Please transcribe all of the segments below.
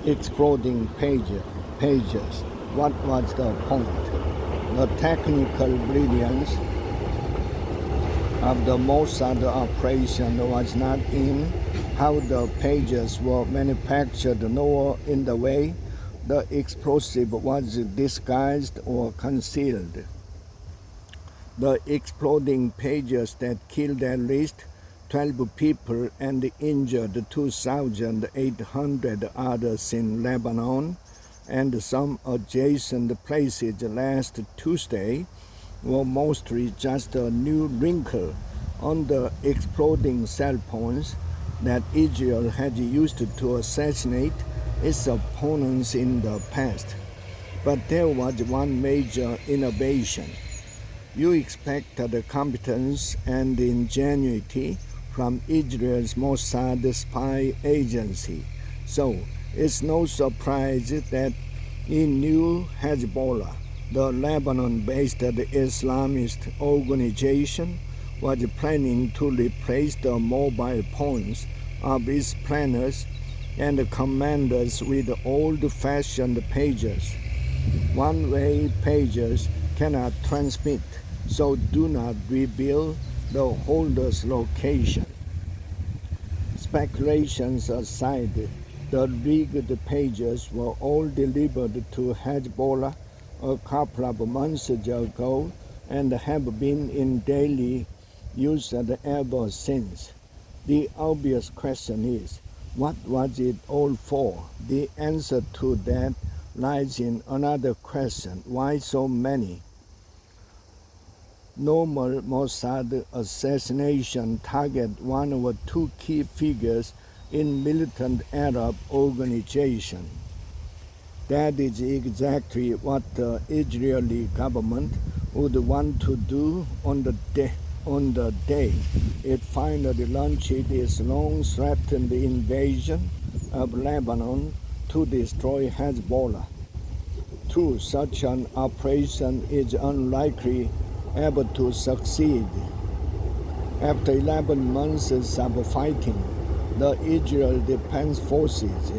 exploding pages. What was the point? The technical brilliance of the Mossad operation was not in how the pages were manufactured nor in the way the explosive was disguised or concealed. The exploding pages that killed at least 12 people and injured 2,800 others in Lebanon and some adjacent places last Tuesday were mostly just a new wrinkle on the exploding cell phones that Israel had used to assassinate its opponents in the past. But there was one major innovation. You expected competence and ingenuity from Israel's Mossad spy agency, so it's no surprise that in New Hezbollah, the Lebanon-based Islamist organization was planning to replace the mobile phones of its planners and commanders with old-fashioned pagers. One-way pagers cannot transmit, so do not reveal the holder's location. Speculations aside, the rigged pagers were all delivered to Hezbollah a couple of months ago and have been in daily use ever since. The obvious question is, what was it all for? The answer to that lies in another question: why so many? Normal Mossad assassination target one or two key figures in militant Arab organization. That is exactly what the Israeli government would want to do on the day it finally launched its long-threatened invasion of Lebanon to destroy Hezbollah. Through such an operation is unlikely ever to succeed. After 11 months of fighting, the Israel Defense Forces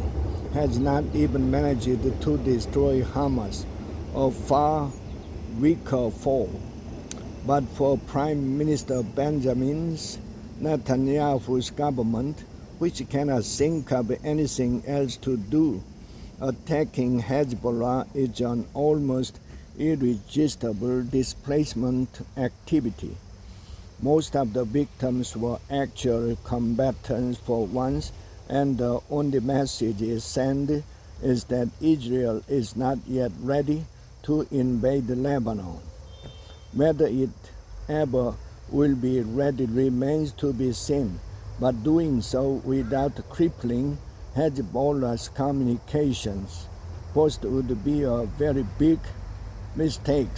has not even managed to destroy Hamas, a far weaker foe. But for Prime Minister Benjamin Netanyahu's government, which cannot think of anything else to do, attacking Hezbollah is an almost irresistible displacement activity. Most of the victims were actual combatants for once, and the only message is sent is that Israel is not yet ready to invade Lebanon. Whether it ever will be ready remains to be seen, but doing so without crippling Hezbollah's communications post would be a very big mistake.